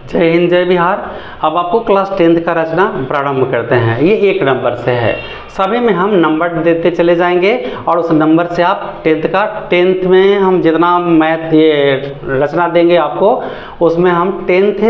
जय हिंद जय बिहार। अब आपको क्लास 10th का रचना प्रारंभ करते हैं। ये 1 नंबर से है, सभी में हम नंबर देते चले जाएंगे और उस नंबर से आप 10th में हम जितना मैथ ये रचना देंगे आपको, उसमें हम 10th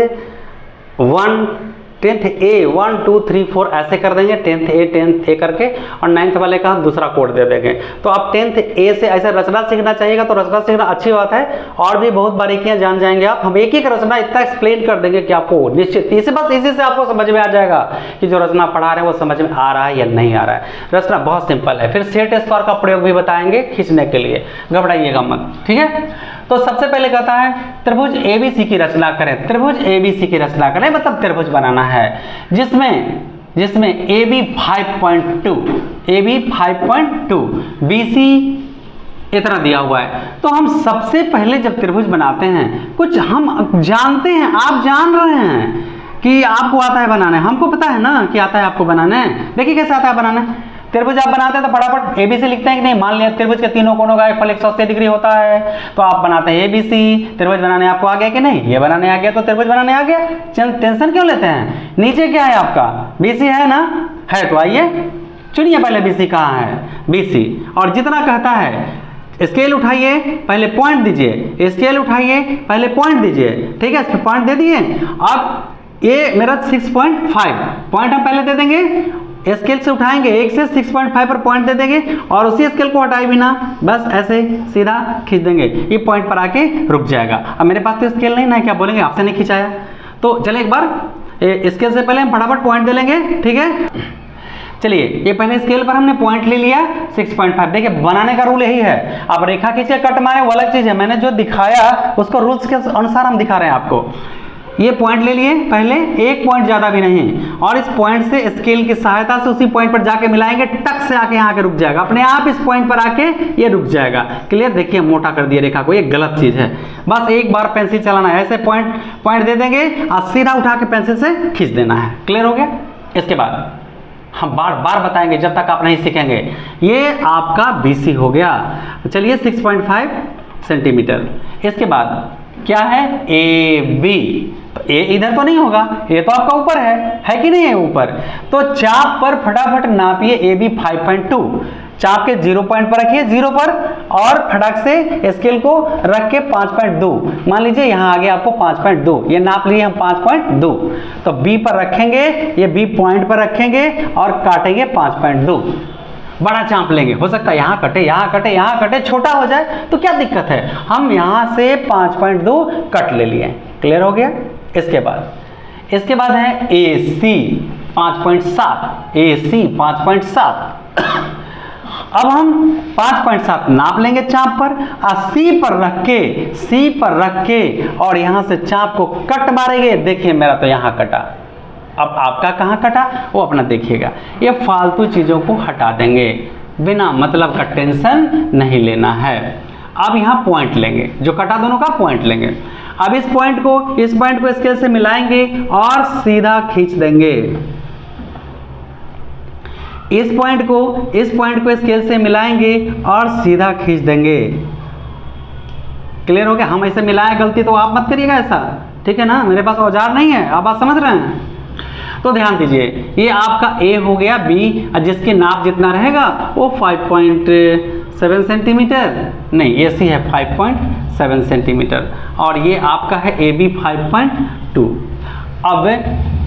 A 1 2 3 4 ऐसे कर देंगे, 10th A करके, और 9th वाले का हम दूसरा कोड दे देंगे। तो आप 10th A से ऐसे रचना सीखना चाहिएगा, तो रचना सीखना अच्छी बात है, और भी बहुत बारीकियां जान जाएंगे आप। हम एक एक रचना इतना एक्सप्लेन कर देंगे कि आपको निश्चित इसी से आपको समझ में आ जाएगा कि जो रचना पढ़ा रहे हैं वो समझ में आ रहा है या नहीं आ रहा है। रचना बहुत सिंपल है। फिर सेट स्क्वायर का प्रयोग भी बताएंगे खींचने के लिए, घबराइएगा मत, ठीक है। तो सबसे पहले कहता है त्रिभुज ABC की रचना करें। त्रिभुज ABC की रचना करें मतलब त्रिभुज बनाना है जिसमें AB 5.2 BC इतना दिया हुआ है। तो हम सबसे पहले जब त्रिभुज बनाते हैं, कुछ हम जानते हैं, आप जान रहे हैं कि आपको आता है बनाने, हमको पता है ना कि आता है आपको बनाने। देखिए कैसे आता है बनाने। त्रिभुज आप बनाते हैं तो फटाफट ABC लिखते हैं कि नहीं। मान लिया त्रिभुज के तीनों कोनों का फल 180 डिग्री होता है, तो आप बनाते हैं ABC। त्रिभुज बनाने आपको आ गया कि नहीं? ये बनाने आ गया तो त्रिभुज बनाने आ गया। टेंशन क्यों लेते हैं? नीचे क्या है आपका? BC है ना? है तो आइए चुनिए पहले BC कहाँ है। BC, और जितना कहता है स्केल उठाइए, पहले पॉइंट दीजिए, स्केल उठाइए, पहले पॉइंट दीजिए, ठीक है। पॉइंट दे दिए। अब ये मेरा 6.5 पॉइंट हम पहले दे देंगे, स्केल से उठाएंगे 1 से 6.5 पर पॉइंट दे देंगे, और उसी स्केल को हटाए बिना बस ऐसे सीधा खींच देंगे, ये पॉइंट पर आके रुक जाएगा। अब मेरे पास तो स्केल नहीं ना, क्या बोलेंगे आपसे नहीं खिंचाया। तो चलिए एक बार स्केल से पहले हम फटाफट पॉइंट दे लेंगे, ठीक है। चलिए ये पहले स्केल पर हमने पॉइंट ले लिया 6.5। देखिए बनाने का रूल यही है, आप रेखा खींचे कट मारे वो अलग चीज है, मैंने जो दिखाया उसको रूल्स के अनुसार हम दिखा रहे हैं आपको। ये पॉइंट ले लिए पहले, एक पॉइंट ज्यादा भी नहीं, और इस पॉइंट से स्केल की सहायता से उसी पॉइंट पर जाके मिलाएंगे, टक से आके यहाँ के रुक जाएगा, अपने आप इस पॉइंट पर आके ये रुक जाएगा। क्लियर? देखिए मोटा कर दिया रेखा को, ये गलत चीज है। बस एक बार पेंसिल चलाना है, ऐसे पॉइंट दे देंगे और सीधा उठा के पेंसिल से खींच देना है। क्लियर हो गया? इसके बाद हम बार बार बताएंगे जब तक आप नहीं सीखेंगे। ये आपका BC हो गया। चलिए 6.5 सेंटीमीटर। इसके बाद क्या है? AB। तो A इधर तो नहीं होगा, ये तो आपका ऊपर है कि नहीं है ऊपर। तो चाप पर फटाफट नापिए AB 5.2। चाप के 0 पॉइंट पर रखिए, 0 पर, और फटाक से स्केल को रख के 5.2 मान लीजिए, यहाँ आगे आपको 5.2 ये नाप लिए हम 5.2। तो B पर रखेंगे, ये B पॉइंट पर रखेंगे और काटेंगे 5.2। बड़ा चांप लेंगे, हो सकता है यहाँ कटे, यहाँ कटे, यहाँ कटे, छोटा हो जाए तो क्या दिक्कत है। हम यहाँ से 5.2 कट ले लिए। क्लियर हो गया? इसके बाद है AC 5.7। AC 5.7। अब हम 5.7 नाप लेंगे चाप पर, और C पर रख के और यहाँ से चाप को कट मारेंगे। देखिए मेरा तो यहाँ कटा, अब आपका कहाँ कटा वो अपना देखिएगा। ये फालतू चीज़ों को हटा देंगे, बिना मतलब का टेंशन नहीं लेना है। अब यहाँ पॉइंट लेंगे, जो कटा दोनों का पॉइंट लेंगे। अब इस पॉइंट को स्केल से मिलाएंगे और सीधा खींच देंगे। इस पॉइंट को स्केल से मिलाएंगे और सीधा खींच देंगे। क्लियर हो गया? हम ऐसे मिलाएं, गलती तो आप मत करिएगा ऐसा, ठीक है ना। मेरे पास औजार नहीं है, अब आप समझ रहे हैं। तो ध्यान दीजिए, ये आपका A हो गया, B जिसकी नाप जितना रहेगा वो 5.7 सेंटीमीटर, नहीं AC है 5.7 सेंटीमीटर, और ये आपका है AB 5.2। अब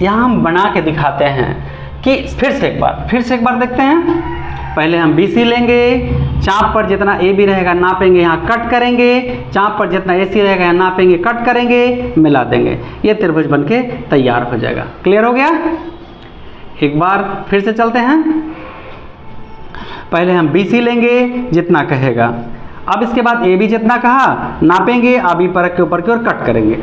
यहाँ हम बना के दिखाते हैं कि फिर से एक बार देखते हैं। पहले हम BC लेंगे, चाप पर जितना AB रहेगा नापेंगे, यहाँ कट करेंगे, चाप पर जितना AC रहेगा यहाँ नापेंगे, कट करेंगे, मिला देंगे, ये त्रिभुज बनके तैयार हो जाएगा। क्लियर हो गया? एक बार फिर से चलते हैं। पहले हम BC लेंगे जितना कहेगा, अब इसके बाद AB जितना कहा नापेंगे, AB पर रख के ऊपर की ओर कट करेंगे।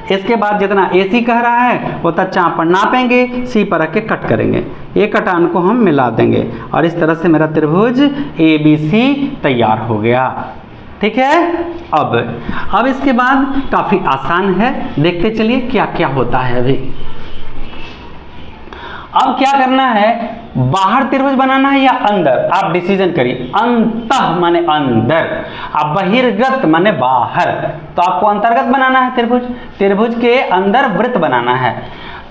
इसके बाद जितना AC कह रहा है उतना चाप पर नापेंगे, C पर रख के कट करेंगे, ये कटान को हम मिला देंगे, और इस तरह से मेरा त्रिभुज ABC तैयार हो गया। ठीक है? अब इसके बाद काफी आसान है, देखते चलिए क्या क्या होता है। अभी अब क्या करना है, बाहर त्रिभुज बनाना है या अंदर, आप डिसीजन करिए। अंतः माने अंदर, अब बहिर्गत माने बाहर, तो आपको अंतर्गत बनाना है त्रिभुज, त्रिभुज के अंदर वृत्त बनाना है।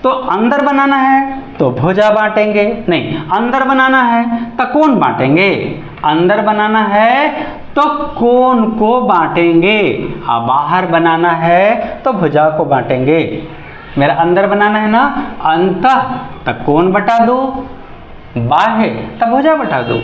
तो अंदर बनाना है तो भुजा बांटेंगे, नहीं अंदर बनाना है तो कोण बांटेंगे, अंदर बनाना है तो कोण को बांटेंगे, अब बाहर बनाना है तो भुजा को बांटेंगे। मेरा अंदर बनाना है ना, अंतः तक कोण बटा दो, बाह्य तब भुजा बटा दो,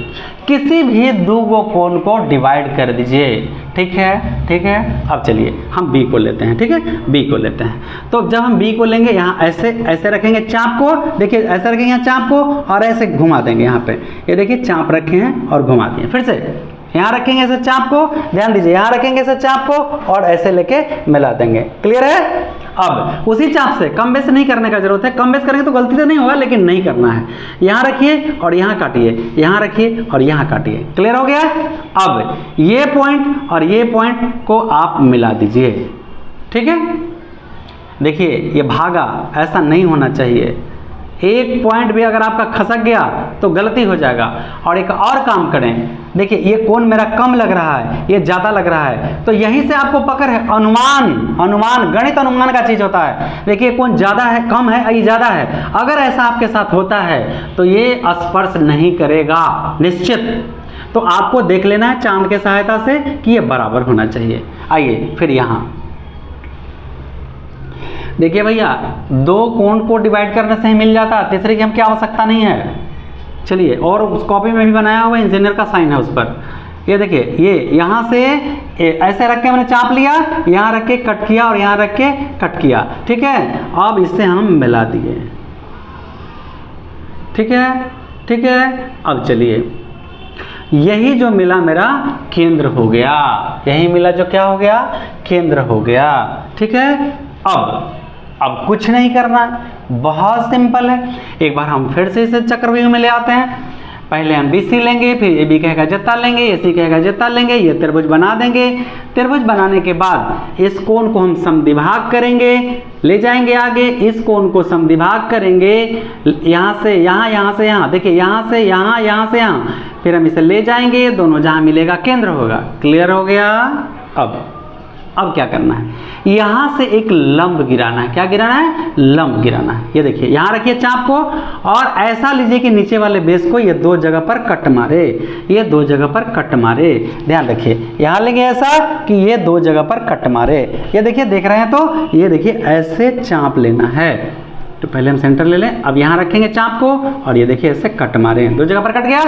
किसी भी दो कोण को डिवाइड कर दीजिए। ठीक है, ठीक है। अब चलिए हम बी को लेते हैं, ठीक है, बी को लेते हैं। तो जब हम बी को लेंगे, यहाँ ऐसे ऐसे रखेंगे चाप को, देखिए ऐसे रखेंगे यहाँ चाप को और ऐसे घुमा देंगे। यहाँ पे ये देखिए चाप रखे हैं और घुमा दिए, फिर से यहाँ रखेंगे ऐसे चाप को, ध्यान दीजिए यहाँ रखेंगे ऐसे चाप को और ऐसे लेके मिला देंगे। क्लियर है। अब उसी चाप से कम बेस नहीं करने का जरूरत है, कम बेस करेंगे तो गलती तो नहीं होगा लेकिन नहीं करना है। यहाँ रखिए और यहाँ काटिए, यहाँ रखिए और यहाँ काटिए। क्लियर हो गया। अब ये पॉइंट और ये पॉइंट को आप मिला दीजिए। ठीक है, देखिए ये भागा ऐसा नहीं होना चाहिए, एक पॉइंट भी अगर आपका खसक गया तो गलती हो जाएगा। और एक और काम करें, देखिए ये कोण मेरा कम लग रहा है, ये ज़्यादा लग रहा है, तो यहीं से आपको पकड़ है अनुमान, अनुमान गणित अनुमान का चीज़ होता है। देखिए कोण ज़्यादा है, कम है, ये ज़्यादा है, अगर ऐसा आपके साथ होता है तो ये स्पर्श नहीं करेगा निश्चित। तो आपको देख लेना है चांद के सहायता से कि ये बराबर होना चाहिए। आइए फिर यहाँ देखिए भैया, दो कोण को डिवाइड करने से ही मिल जाता, तीसरे की हम क्या आवश्यकता नहीं है। चलिए, और उस कॉपी में भी बनाया हुआ इंजीनियर का साइन है उस पर। ये देखिए, ये यहाँ से ऐसे रख के मैंने चाप लिया, यहाँ रख के कट किया और यहाँ रख के कट किया। ठीक है, अब इसे हम मिला दिए। ठीक है, ठीक है। अब चलिए, यही जो मिला मेरा केंद्र हो गया, यही मिला जो क्या हो गया, केंद्र हो गया। ठीक है। अब कुछ नहीं करना, बहुत सिंपल है। एक बार हम फिर से इसे चक्रव्यूह में ले आते हैं। पहले हम BC लेंगे, फिर AB कहेगा जत्ता लेंगे, AC कहेगा जत्ता लेंगे, ये त्रिभुज बना देंगे। त्रिभुज बनाने के बाद इस कोण को हम समद्विभाग करेंगे, ले जाएंगे आगे, इस कोण को समद्विभाग करेंगे, यहाँ से यहाँ, यहाँ से यहाँ, देखिए यहाँ से यहाँ, यहाँ से यहाँ, फिर हम इसे ले जाएंगे, दोनों जहाँ मिलेगा केंद्र होगा। क्लियर हो गया। अब क्या करना है, यहाँ से एक लंब गिराना है। क्या गिराना है, लंब गिराना है। ये देखिए यहाँ रखिए चाप को और ऐसा लीजिए कि नीचे वाले बेस को ये दो जगह पर कट मारे, ये दो जगह पर कट मारे। ध्यान रखिए, यहाँ लेंगे ऐसा कि ये दो जगह पर कट मारे। ये देखिए, देख रहे हैं तो ये देखिए ऐसे चाप लेना है। तो पहले हम सेंटर ले लें, अब यहाँ रखेंगे चाप को और ये देखिए ऐसे कट मारे, दो जगह पर कट गया।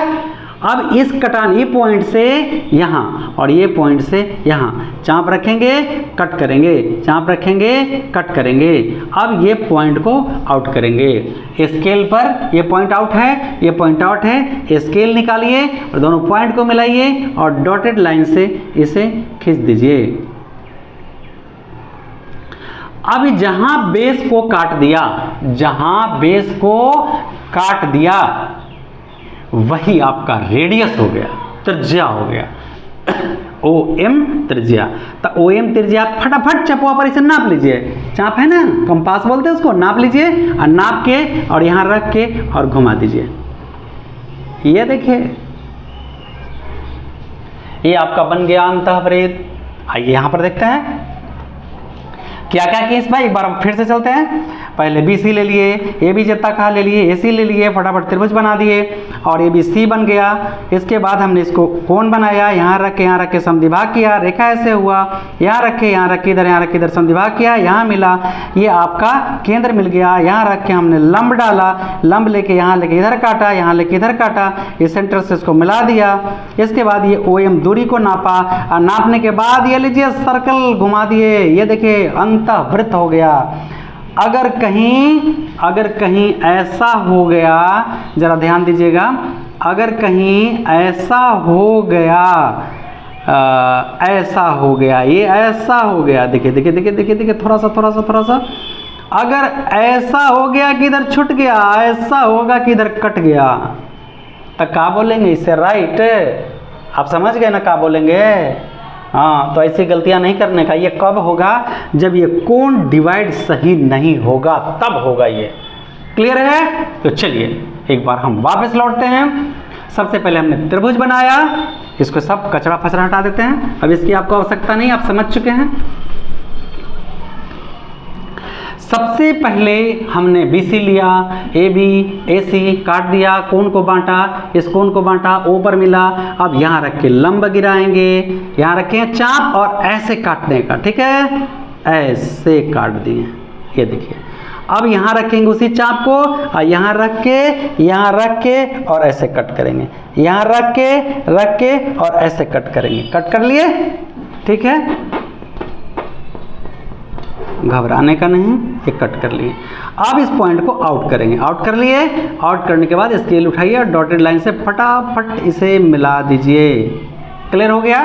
अब इस कटान, ये पॉइंट से यहाँ और ये पॉइंट से यहाँ चाप रखेंगे, कट करेंगे, चाप रखेंगे, कट करेंगे। अब ये पॉइंट को आउट करेंगे स्केल पर, ये पॉइंट आउट है, ये पॉइंट आउट है, स्केल निकालिए और दोनों पॉइंट को मिलाइए और डॉटेड लाइन से इसे खींच दीजिए। अब जहाँ बेस को काट दिया, जहाँ बेस को काट दिया वही आपका रेडियस हो गया, त्रिज्या हो गया, OM त्रिज्या। तो OM त्रिज्या फटाफट चपुआ पर इसे नाप लीजिए, चाप है ना, कंपास बोलते हैं उसको, नाप लीजिए और नाप के और यहाँ रख के और घुमा दीजिए। ये देखिए, ये आपका बन गया अंतःवृत्त। आइए यहाँ पर देखते हैं क्या क्या किया इस भाई, एक बार हम फिर से चलते हैं। पहले BC ले लिए, AB जत्ता कहा ले लिए, AC ले लिए, फटाफट त्रिभुज बना दिए और ABC बन गया। इसके बाद हमने इसको कोण बनाया, यहाँ रख के समद्विभाग किया, रेखा ऐसे हुआ, यहाँ रख के इधर, यहाँ रख के इधर समद्विभाग किया, यहाँ मिला, ये आपका केंद्र मिल गया। यहाँ रख के हमने लंब डाला, लंब लेके यहाँ लेके इधर काटा, यहाँ लेके इधर काटा, इस सेंटर से इसको मिला दिया। इसके बाद ये OM दूरी को नापा और नापने के बाद ये लीजिए सर्कल घुमा दिए, ये देखिए अंतःवृत्त हो गया। अगर कहीं ऐसा हो गया, जरा ध्यान दीजिएगा, अगर कहीं ऐसा हो गया, ऐसा हो गया, ये ऐसा हो गया, देखिए देखिए देखिए देखिए देखिए, थोड़ा सा, अगर ऐसा हो गया कि इधर छूट गया, ऐसा होगा कि इधर कट गया, तो क्या बोलेंगे इसे, राइट। आप समझ गए ना क्या बोलेंगे। हाँ, तो ऐसी गलतियां नहीं करने का। ये कब होगा, जब ये कोण डिवाइड सही नहीं होगा, तब होगा ये। क्लियर है? तो चलिए एक बार हम वापस लौटते हैं। सबसे पहले हमने त्रिभुज बनाया, इसको सब कचरा फचरा हटा देते हैं, अब इसकी आपको आवश्यकता नहीं, आप समझ चुके हैं। सबसे पहले हमने BC लिया, AB AC काट दिया, कोण को बांटा, इस कोण को बांटा, O पर मिला। अब यहाँ रख के लंब गिराएंगे, यहाँ रखे चाप और ऐसे काटने का, ठीक है, ऐसे काट दिए, ये देखिए। अब यहाँ रखेंगे उसी चाप को और यहाँ रख के और ऐसे कट करेंगे, यहाँ रख के और ऐसे कट करेंगे। कट कर लिए, ठीक है, घबराने का नहीं, ये कट कर लिए। अब इस पॉइंट को आउट करेंगे, आउट कर लिए। आउट करने के बाद स्केल उठाइए और डॉटेड लाइन से फटाफट इसे मिला दीजिए। क्लियर हो गया?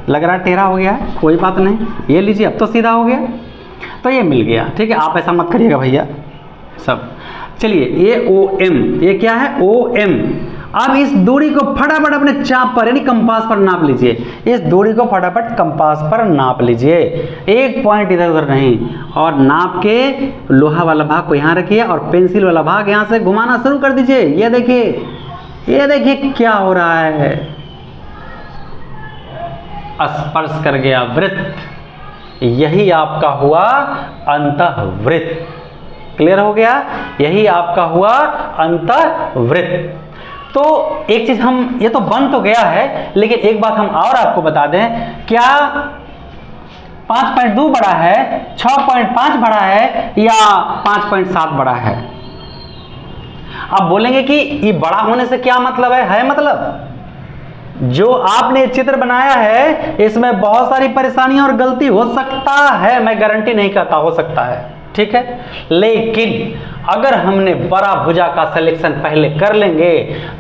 लग रहा है टेढ़ा हो गया है, कोई बात नहीं, ये लीजिए, अब तो सीधा हो गया। तो ये मिल गया, ठीक है, आप ऐसा मत करिएगा भैया सब। चलिए ये OM, ये क्या है? OM। अब इस दूरी को फटाफट अपने चाप पर यानी कंपास पर नाप लीजिए। इस दूरी को फटाफट कंपास पर नाप लीजिए, एक पॉइंट इधर उधर नहीं, और नाप के लोहा वाला भाग को यहाँ रखिए और पेंसिल वाला भाग यहाँ से घुमाना शुरू कर दीजिए। ये देखिए क्या हो रहा है, स्पर्श कर गया वृत्त, यही आपका हुआ अंतःवृत्त। क्लियर हो गया? यही आपका हुआ अंतःवृत्त। तो एक चीज हम, ये तो बन तो गया है, लेकिन एक बात हम और आपको बता दें, क्या 5.2 बड़ा है, 6.5 बड़ा है या 5.7 बड़ा है? आप बोलेंगे कि ये बड़ा होने से क्या मतलब है मतलब जो आपने चित्र बनाया है इसमें बहुत सारी परेशानियां और गलती हो सकता है, मैं गारंटी नहीं करता, हो सकता है, ठीक है, लेकिन अगर हमने बड़ा भुजा का सिलेक्शन पहले कर लेंगे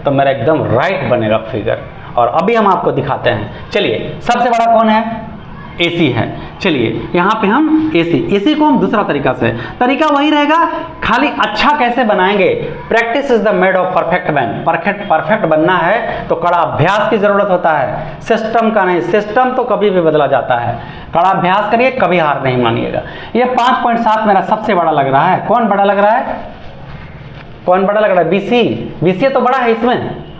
तो मेरा एकदम राइट बनेगा फिगर। और अभी हम आपको दिखाते हैं। चलिए सबसे बड़ा कौन है? AC है। चलिए यहाँ पे हम AC को हम दूसरा तरीका वही रहेगा, खाली अच्छा कैसे बनाएंगे। Practice is the made of perfect man. Perfect बनना है तो कड़ा अभ्यास की जरूरत होता है, सिस्टम का नहीं। सिस्टम तो कभी भी बदला जाता है, कड़ा अभ्यास करिए, कभी हार नहीं मानिएगा। ये 5.7 मेरा सबसे बड़ा लग रहा है। कौन बड़ा लग रहा है? कौन बड़ा लग रहा है? BC तो बड़ा है इसमें,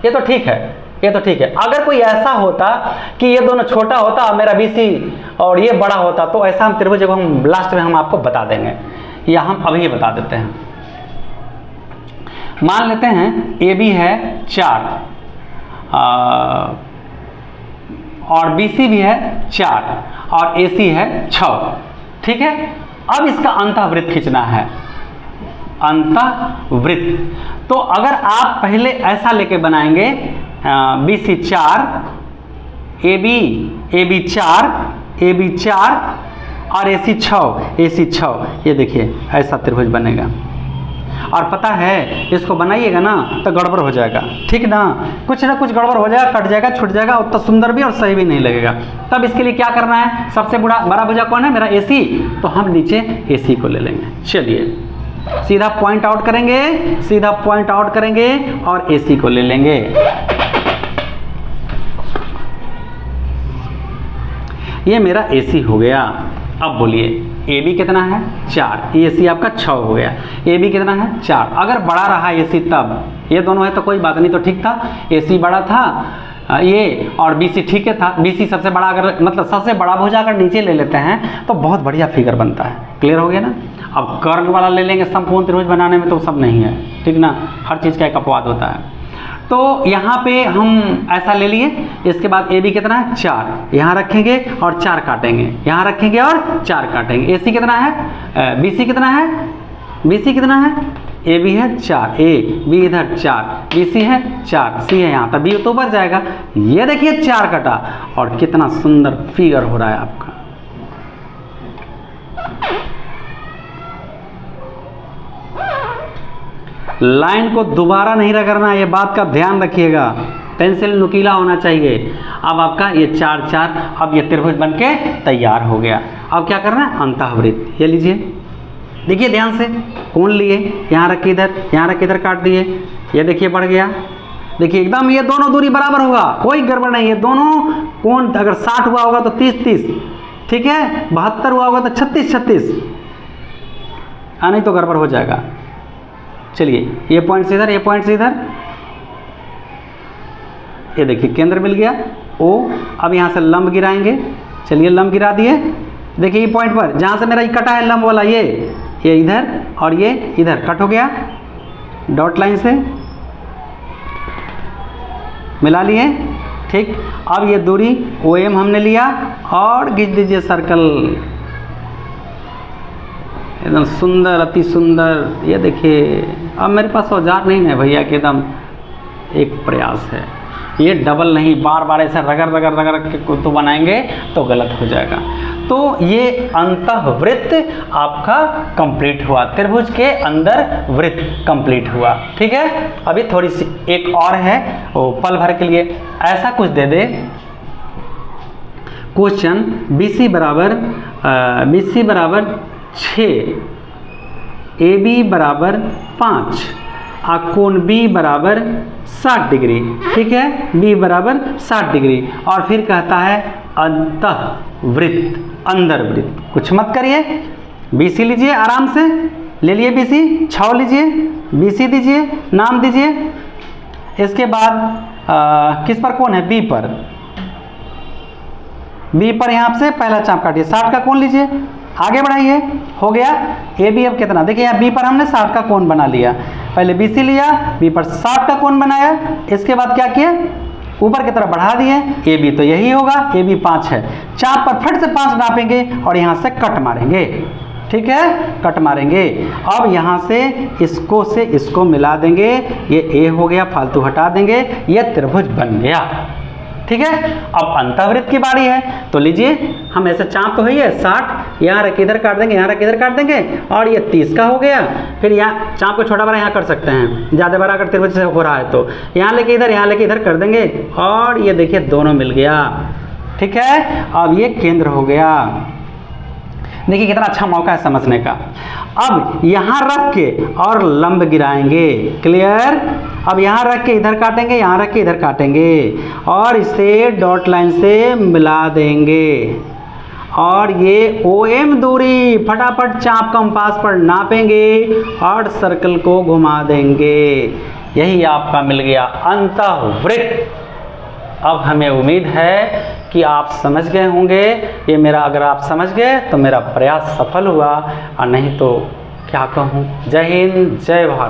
ये तो ठीक है, ये तो ठीक है। अगर कोई ऐसा होता कि ये दोनों छोटा होता, मेरा BC और ये बड़ा होता, तो ऐसा हम त्रिभुज को हम लास्ट में हम आपको बता देंगे, या हम अभी बता देते हैं। मान लेते हैं AB है 4 और BC भी है 4 और AC है 6, ठीक है। अब इसका अंतःवृत्त खींचना है, अंतःवृत्त। तो अगर आप पहले ऐसा लेके बनाएंगे, BC 4, AB 4 और AC 6, ये देखिए ऐसा त्रिभुज बनेगा। और पता है इसको बनाइएगा ना तो गड़बड़ हो जाएगा, ठीक ना, कुछ ना कुछ गड़बड़ हो जाएगा, कट जाएगा, छूट जाएगा, उतना सुंदर भी और सही भी नहीं लगेगा। तब इसके लिए क्या करना है? सबसे बड़ा भुजा कौन है? मेरा AC, तो हम नीचे AC को ले लेंगे। चलिए सीधा पॉइंट आउट करेंगे और AC को ले लेंगे। ये मेरा AC हो गया। अब बोलिए AB कितना है? 4, AC आपका 6 हो गया। AB कितना है? 4। अगर बड़ा रहा AC तब, ये दोनों है तो कोई बात नहीं, तो ठीक था, AC बड़ा था ये, और BC ठीक है था। BC सबसे बड़ा, अगर मतलब सबसे बड़ा भुजा अगर नीचे ले लेते हैं तो बहुत बढ़िया फिगर बनता है। क्लियर हो गया ना? अब कर्ण वाला ले लेंगे समकोण त्रिभुज बनाने में तो सब नहीं है, ठीक ना, हर चीज़ का एक अपवाद होता है। तो यहाँ पे हम ऐसा ले लिए। इसके बाद AB कितना है? 4, यहाँ रखेंगे और 4 काटेंगे, यहाँ रखेंगे और 4 काटेंगे। AC कितना है? BC कितना है? BC कितना है? AB है 4, B इधर 4, BC है 4, C है यहाँ, तब B तो ऊपर जाएगा। ये देखिए 4 कटा और कितना सुंदर फिगर हो रहा है आपका। लाइन को दोबारा नहीं रगड़ना, ये बात का ध्यान रखिएगा, पेंसिल नुकीला होना चाहिए। अब आपका ये 4, अब ये त्रिभुज बनके तैयार हो गया। अब क्या करना है? अंतःवृत्त। ये लीजिए, देखिए ध्यान से, कोण लिए, यहाँ रख के इधर, यहाँ रख के इधर काट दिए। ये देखिए बढ़ गया, देखिए एकदम ये दोनों दूरी बराबर होगा, कोई गड़बड़ नहीं। ये दोनों कोण अगर 60 हुआ होगा तो 30, ठीक है, 72 हुआ होगा तो 36, नहीं तो गड़बड़ हो जाएगा। चलिए ये पॉइंट से इधर, ये पॉइंट से इधर, ये देखिए केंद्र मिल गया O। अब यहाँ से लंब गिराएंगे, चलिए लंब गिरा दिए। देखिए ये पॉइंट पर जहाँ से मेरा ये कटा है लंब वाला, ये इधर और ये इधर कट हो गया, डॉट लाइन से मिला लिए, ठीक। अब ये दूरी OM हमने लिया और खींच दीजिए सर्कल, एकदम सुंदर, अति सुंदर। ये देखिए अब मेरे पास औजार नहीं है भैया कि एकदम एक प्रयास है, ये डबल नहीं, बार बार ऐसे रगड़ रगड़ रगड़ के तो बनाएंगे तो गलत हो जाएगा। तो ये अंतःवृत्त आपका कंप्लीट हुआ, त्रिभुज के अंदर वृत्त कंप्लीट हुआ, ठीक है। अभी थोड़ी सी एक और है, वो पल भर के लिए ऐसा कुछ दे दे क्वेश्चन, BC बराबर 6, AB बराबर 5, कोण B बराबर 60 डिग्री, ठीक है, B बराबर 60 डिग्री, और फिर कहता है अंतःवृत्त, अंदर वृत्त। कुछ मत करिए, BC लीजिए, आराम से ले लिए BC, 6 लीजिए, BC दीजिए, नाम दीजिए। इसके बाद किस पर कोण है? B पर, B पर यहाँ से पहला चाप काटिए, 60 का कोण लीजिए, आगे बढ़ाइए, हो गया। AB अब कितना, देखिए यहाँ B पर हमने 60 का कोण बना लिया, पहले BC लिया, B पर 60 का कोण बनाया, इसके बाद क्या किया, ऊपर की तरफ बढ़ा दिए, AB तो यही होगा, AB 5 है, चाप पर फट से 5 नापेंगे और यहाँ से कट मारेंगे, ठीक है, कट मारेंगे। अब यहाँ से इसको मिला देंगे, ये A हो गया, फालतू हटा देंगे, ये त्रिभुज बन गया, ठीक है। अब अंतःवृत्त की बारी है, तो लीजिए, हम ऐसे चाप तो है 60, यहाँ रख इधर काट देंगे, यहाँ रख इधर काट देंगे, और ये 30 का हो गया। फिर यहाँ चाप को छोटा बड़ा यहाँ कर सकते हैं, ज़्यादा बड़ा अगर त्रिभुज से हो रहा है तो यहाँ लेके इधर, यहाँ लेके इधर कर देंगे, और ये देखिए दोनों मिल गया, ठीक है। अब ये केंद्र हो गया, देखिए कितना अच्छा मौका है समझने का। अब यहाँ रख के और लंब गिराएंगे, क्लियर। अब यहाँ रख के इधर काटेंगे, यहाँ रख के इधर काटेंगे, और इसे डॉट लाइन से मिला देंगे, और ये OM दूरी फटाफट चाप कंपास पर नापेंगे और सर्कल को घुमा देंगे, यही आपका मिल गया अंतःवृत्त। अब हमें उम्मीद है कि आप समझ गए होंगे, ये मेरा, अगर आप समझ गए तो मेरा प्रयास सफल हुआ, और नहीं तो क्या कहूँ। जय हिंद, जय भारत।